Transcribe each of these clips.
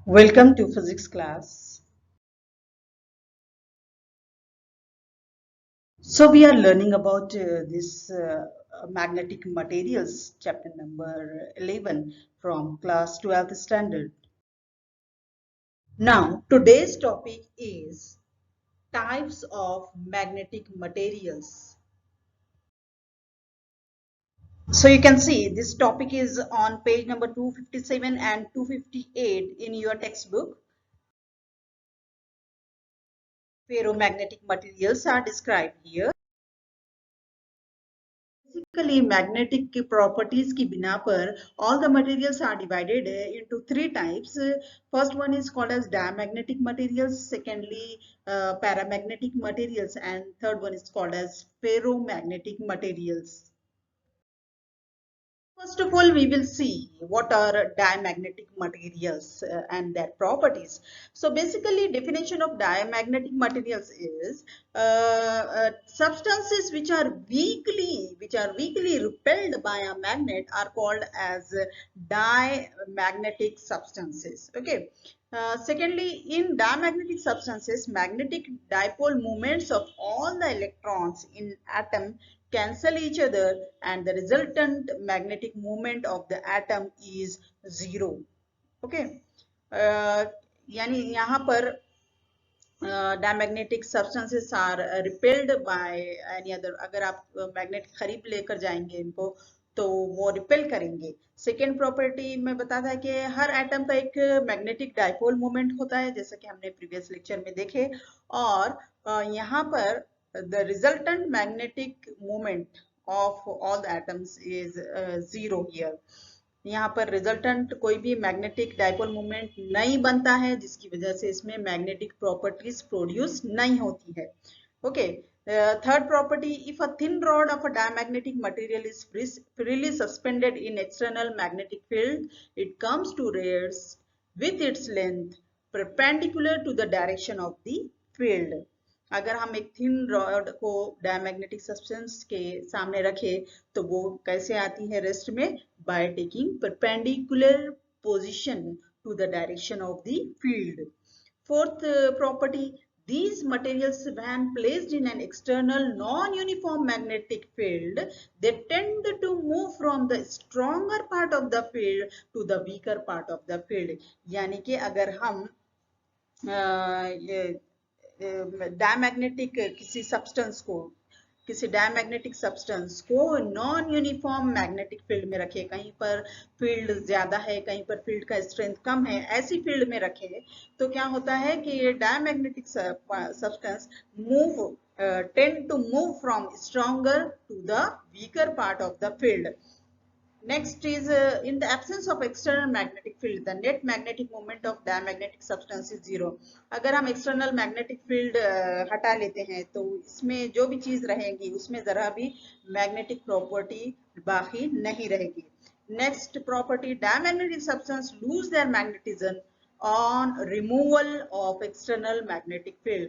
Welcome to physics class. So we are learning about this magnetic materials chapter number 11 from class 12th standard. Now today's topic is types of magnetic materials. So you can see this topic is on page number 257 and 258 in your textbook. Ferromagnetic materials are described here. Basically, magnetic properties की बिना पर all the materials are divided into three types. First one is called as diamagnetic materials, secondly paramagnetic materials, and third one is called as ferromagnetic materials. First of all, we will see what are diamagnetic materials and their properties. So basically, definition of diamagnetic materials is substances which are weakly repelled by a magnet are called as diamagnetic substances. Okay. Secondly, in diamagnetic substances, magnetic dipole moments of all the electrons in atom cancel each other and the resultant magnetic moment of the atom is zero. Okay. यानी यहाँ पर diamagnetic substances are repelled by any other. अगर आप magnet खरीद लेकर जाएंगे इनको तो वो रिपेल करेंगे. सेकेंड प्रॉपर्टी में बताता है कि हर एटम का एक मैग्नेटिक डाइपोल मोमेंट होता है जैसा कि हमने प्रीवियस लेक्चर में देखे और यहाँ पर the resultant magnetic moment of all the atoms is zero here. यहाँ पर रिजल्टेंट कोई भी मैग्नेटिक डाइपोल मोमेंट नहीं बनता है जिसकी वजह से इसमें मैग्नेटिक प्रॉपर्टीज प्रोड्यूस नहीं होती है. Okay. Third property, if a thin rod of a diamagnetic material is freely suspended in external magnetic field, it comes to rest with its length perpendicular to the direction of the field. अगर हम एक thin rod को diamagnetic substance के सामने रखें तो वो कैसे आती है रेस्ट में by taking perpendicular position to the direction of the field. Fourth property, these materials when placed in an external non-uniform magnetic field they tend to move from the stronger part of the field to the weaker part of the field. यानी कि अगर हम diamagnetic किसी diamagnetic substance को non uniform magnetic field में रखे, कहीं पर फील्ड ज्यादा है कहीं पर फील्ड का स्ट्रेंथ कम है, ऐसी फील्ड में रखे तो क्या होता है कि ये diamagnetic substance tend to move from stronger to the weaker part of the field. Next is in the absence of external magnetic field, the net magnetic moment of diamagnetic substance is zero. अगर हम external magnetic field हटा लेते हैं तो इसमें जो भी चीज रहेगी उसमें जरा भी magnetic property बाकी नहीं रहेगी. Next property, diamagnetic substance lose their magnetism on removal of external magnetic field.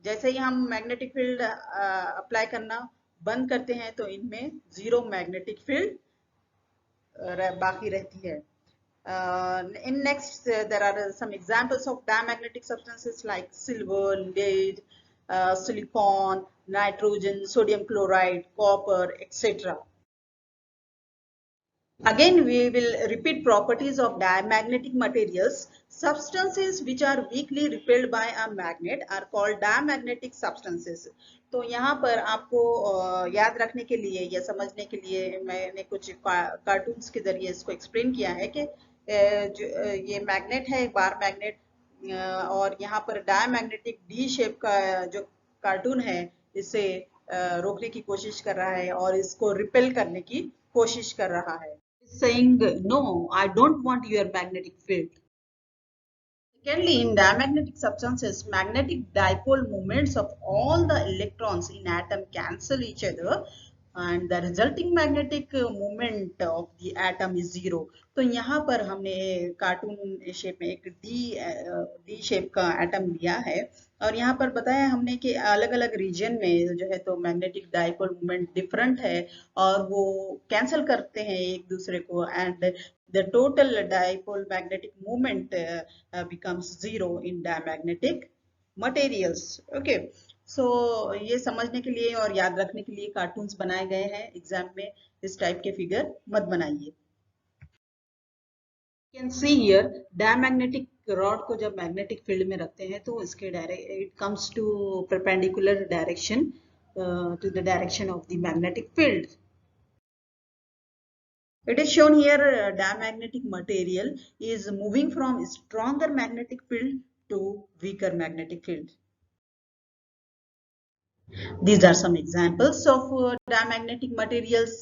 जैसे ही हम magnetic field अप्लाई करना बंद करते हैं तो इनमें zero magnetic field बाकी रहती है. In next there are some examples of diamagnetic substances like silver, lead, silicon, nitrogen, sodium chloride, copper, etc. Again we will repeat properties of diamagnetic materials. Substances which are weakly repelled by a magnet are called diamagnetic substances. तो यहाँ पर आपको याद रखने के लिए या समझने के लिए मैंने कुछ कार्टून्स के जरिए इसको एक्सप्लेन किया है कि ये मैग्नेट है, बार मैग्नेट, और यहाँ पर डायमैग्नेटिक डी शेप का जो कार्टून है इसे रोकने की कोशिश कर रहा है और इसको रिपेल करने की कोशिश कर रहा है. Saying no, I don't want your magnetic field. Secondly, in diamagnetic substances, magnetic dipole moments of all the electrons in atom cancel each other. and the resulting magnetic moment of the atom is zero. तो यहाँ पर हमने cartoon shape में एक D shape का atom लिया है और यहाँ पर बताया हमने कि अलग अलग रीजन में जो है तो मैग्नेटिक डाइपोल मोमेंट डिफरेंट है और वो कैंसिल करते हैं एक दूसरे को and the total dipole magnetic moment becomes zero in diamagnetic materials. Okay. सो ये समझने के लिए और याद रखने के लिए कार्टून्स बनाए गए हैं एग्जाम में। इस टाइप के फिगर मत बनाइए। Can see here diamagnetic rod को जब मैग्नेटिक फील्ड में रखते हैं तो इसके direct it comes to perpendicular direction to the direction of the magnetic field. It is shown here diamagnetic material is moving from stronger magnetic field to weaker magnetic field. These are some examples of diamagnetic materials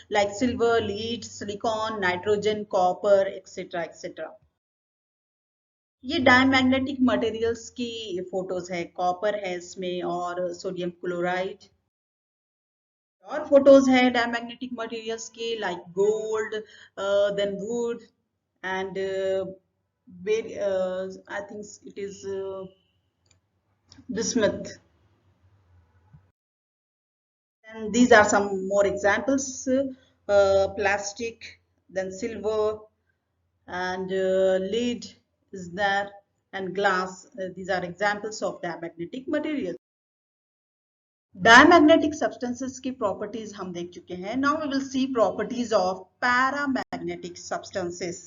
like silver, lead, silicon, nitrogen, copper, etc. etc. ये diamagnetic materials की photos है, copper है इसमें और sodium chloride. और photos है diamagnetic materials की like gold, then wood and I think it is bismuth. And these are some more examples: plastic, then silver, and lead is there, and glass. These are examples of diamagnetic materials. Diamagnetic substances की properties हम देख चुके हैं. Now we will see properties of paramagnetic substances.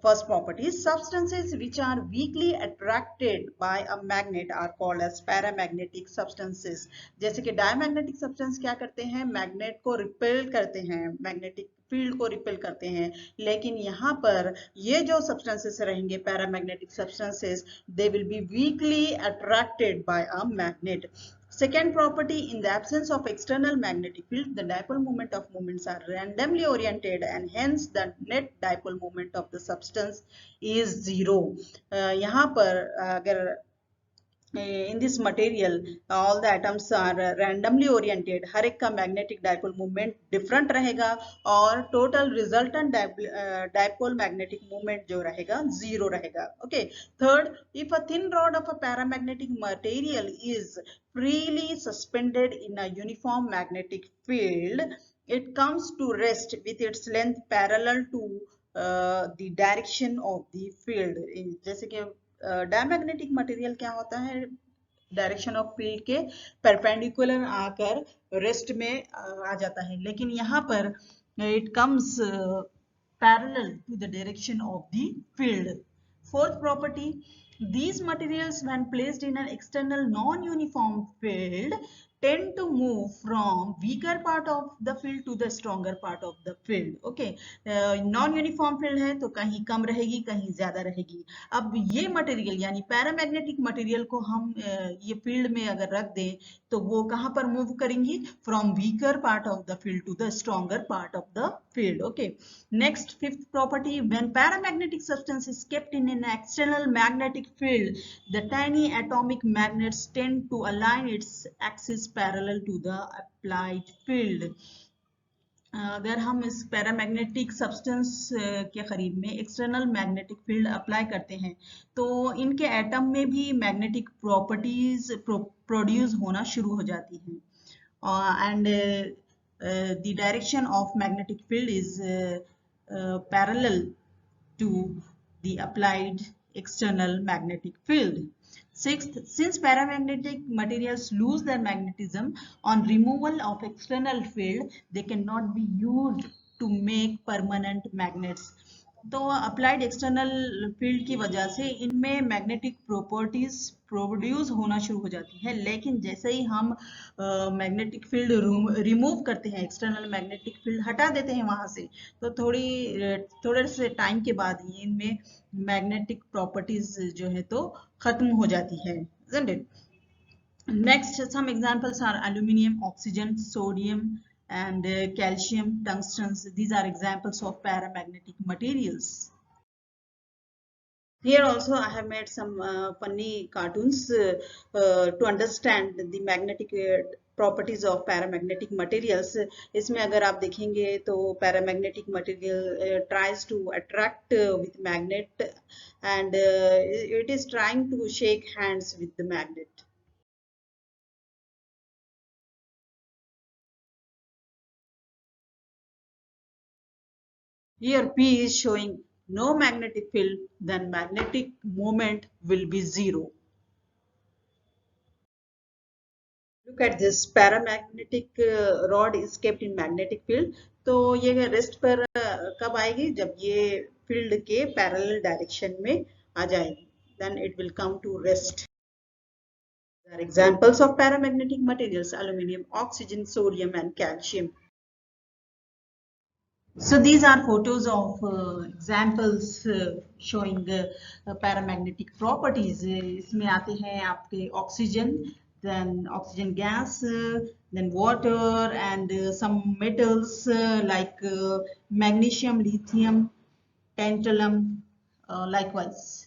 First property: substances which are weakly attracted by a magnet are called as paramagnetic substances. जैसे कि diamagnetic substance क्या करते हैं, मैग्नेट को रिपेल करते हैं, मैग्नेटिक फील्ड को रिपेल करते हैं, लेकिन यहाँ पर ये जो substances रहेंगे paramagnetic substances, they will be weakly attracted by a magnet. Second property: in the absence of external magnetic field, the dipole moment of moments are randomly oriented and hence the net dipole moment of the substance is zero. यहाँ पर अगर in this material all the atoms are randomly oriented, हर एक का magnetic dipole moment different रहेगा और total resultant dipole magnetic moment जो रहेगा zero रहेगा. Okay. Third, if a thin rod of a paramagnetic material is freely suspended in a uniform magnetic field, it comes to rest with its length parallel to the direction of the field. जैसे कि diamagnetic material क्या होता है, direction of field के perpendicular आकर rest में आ जाता है, लेकिन यहाँ पर it comes parallel to the direction of the field. Fourth property: these materials when placed in an external non-uniform field tend to move from weaker part of the field to the stronger part of the field. Okay. non-uniform field है तो कहीं कम रहेगी कहीं ज्यादा रहेगी. अब ये material यानी पैरामैग्नेटिक मटेरियल को हम ये फील्ड में अगर रख दें तो वो कहाँ पर मूव करेंगी, from weaker part of the field to the stronger part of the field. Okay. Next, fifth property: when paramagnetic substance is kept in an external magnetic field, the tiny atomic magnets tend to align its axis parallel to the applied field. अगर हम इस paramagnetic substance के करीब में external magnetic field apply करते हैं तो इनके एटम में भी मैग्नेटिक प्रॉपर्टीज प्रोड्यूस होना शुरू हो जाती हैं and the direction of magnetic field is parallel to the applied external magnetic field. Sixth, since paramagnetic materials lose their magnetism on removal of external field, they cannot be used to make permanent magnets. तो applied external field की वजह से इनमें magnetic properties produce होना शुरू हो जाती है, लेकिन जैसे ही हम मैग्नेटिक फील्ड रिमूव करते हैं, एक्सटर्नल मैग्नेटिक फील्ड हटा देते हैं वहां से, तो थोड़े से टाइम के बाद ही इनमें मैग्नेटिक प्रॉपर्टीज जो है तो खत्म हो जाती है. isn't it? Next, some examples are aluminium, oxygen, sodium, and calcium, tungstens. These are examples of paramagnetic materials. Here also I have made some funny cartoons to understand the magnetic properties of paramagnetic materials. इसमें अगर आप देखेंगे तो paramagnetic material tries to attract with magnet and it is trying to shake hands with the magnet. Here P is showing no magnetic field, then magnetic moment will be zero. Look at this, paramagnetic rod is kept in magnetic field. तो ये rest पर कब आएगी? जब ये field के parallel direction में आ जाएगी, then it will come to rest. There are examples of paramagnetic materials: aluminum, oxygen, sodium, and calcium. So these are photos of examples showing paramagnetic properties. इसमें आते हैं आपके oxygen, then oxygen gas, then water, and some metals like magnesium, lithium, tantalum, likewise.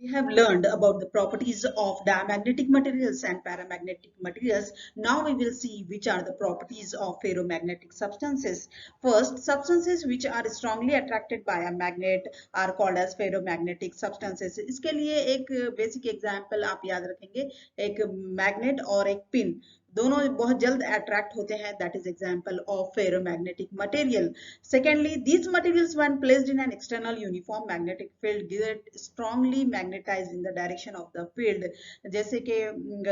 We have learned about the properties of diamagnetic materials and paramagnetic materials. Now we will see which are the properties of ferromagnetic substances. First, substances which are strongly attracted by a magnet are called as ferromagnetic substances. इसके लिए एक basic example आप याद रखेंगे, एक magnet और एक pin दोनों बहुत जल्द अट्रैक्ट होते हैं. That is example of ferromagnetic material. Secondly, these materials when placed in an external uniform magnetic field get strongly magnetized in the direction of the field. जैसे कि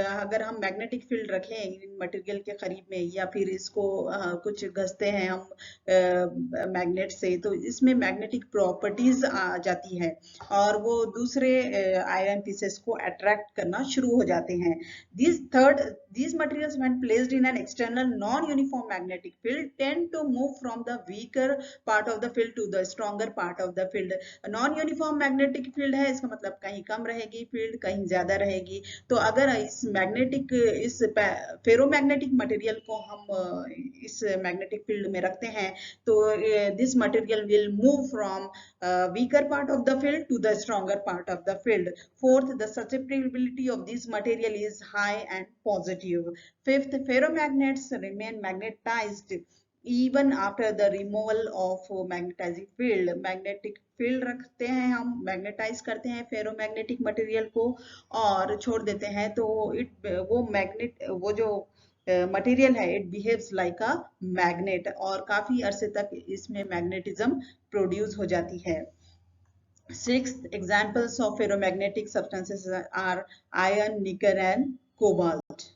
अगर हम मैग्नेटिक फील्ड रखें इन मटेरियल के करीब में या फिर इसको कुछ घसते हैं हम मैग्नेट से, तो इसमें मैग्नेटिक प्रॉपर्टीज आ जाती है और वो दूसरे आयरन पीसेस को अट्रैक्ट करना शुरू हो जाते हैं. These materials when placed in an external non-uniform magnetic field tend to move from the weaker part of the field to the stronger part of the field. Non-uniform magnetic field है, इसका मतलब कहीं कम रहेगी फील्ड, कहीं ज्यादा रहेगी. तो अगर इस फेरोमैग्नेटिक मटेरियल को हम इस मैग्नेटिक फील्ड में रखते हैं तो this material will move from weaker part of the field to the stronger part of the field. Fourth, the susceptibility of this material is high and positive. Fifth, ferromagnets remain magnetized even after the removal of magnetizing field. Magnetic field रखते हैं हम, magnetise करते हैं ferromagnetic material को और छोड़ देते हैं तो वो जो मटेरियल है it behaves like a magnet और काफी अरसे तक इसमें मैग्नेटिज्म प्रोड्यूस हो जाती है. Sixth, examples of ferromagnetic substances are iron, nickel, and cobalt.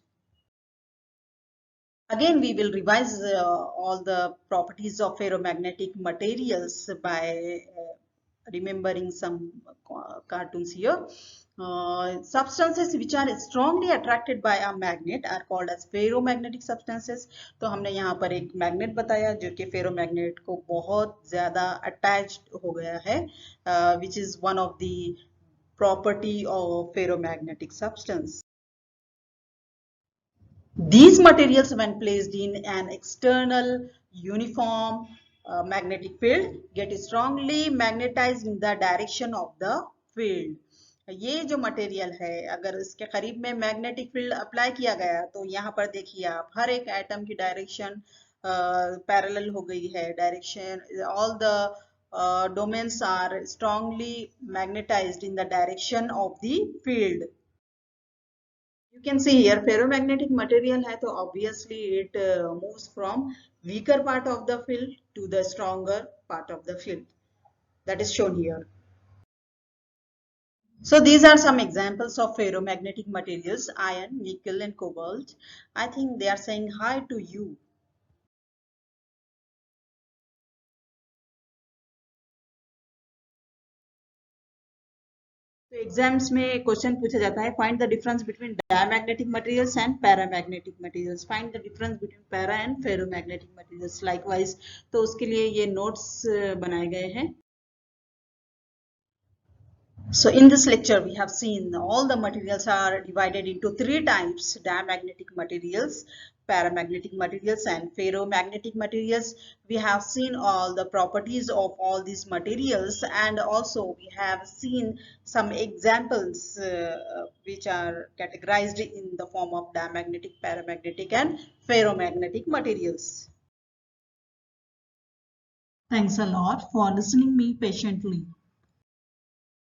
Again, we will revise all the properties of ferromagnetic materials by remembering some cartoons here. Substances which are strongly attracted by a magnet are called as ferromagnetic substances. तो हमने यहाँ पर एक magnet बताया जो कि ferromagnet को बहुत ज्यादा अटैच्ड हो गया है, which is one of the property of ferromagnetic substance. These materials when placed in an external uniform magnetic field get strongly magnetized in the direction of the field. ये जो मटेरियल है अगर इसके करीब में मैग्नेटिक फील्ड अप्लाई किया गया तो यहाँ पर देखिए आप हर एक एटम की डायरेक्शन पैरेलल हो गई है. Direction, all the domains are strongly magnetized in the direction of the field. You can see here ferromagnetic material है तो obviously it moves from weaker part of the field to the stronger part of the field. That is shown here. So these are some examples of ferromagnetic materials: iron, nickel, and cobalt. I think they are saying hi to you. तो exams में question पूछा जाता है, find the difference between diamagnetic materials and paramagnetic materials. Find the difference between para and ferromagnetic materials likewise. तो उसके लिए ये notes बनाए गए हैं. So in this lecture, we have seen all the materials are divided into three types: diamagnetic materials, paramagnetic materials, and ferromagnetic materials. We have seen all the properties of all these materials, and also we have seen some examples which are categorized in the form of diamagnetic, paramagnetic, and ferromagnetic materials. Thanks a lot for listening me patiently.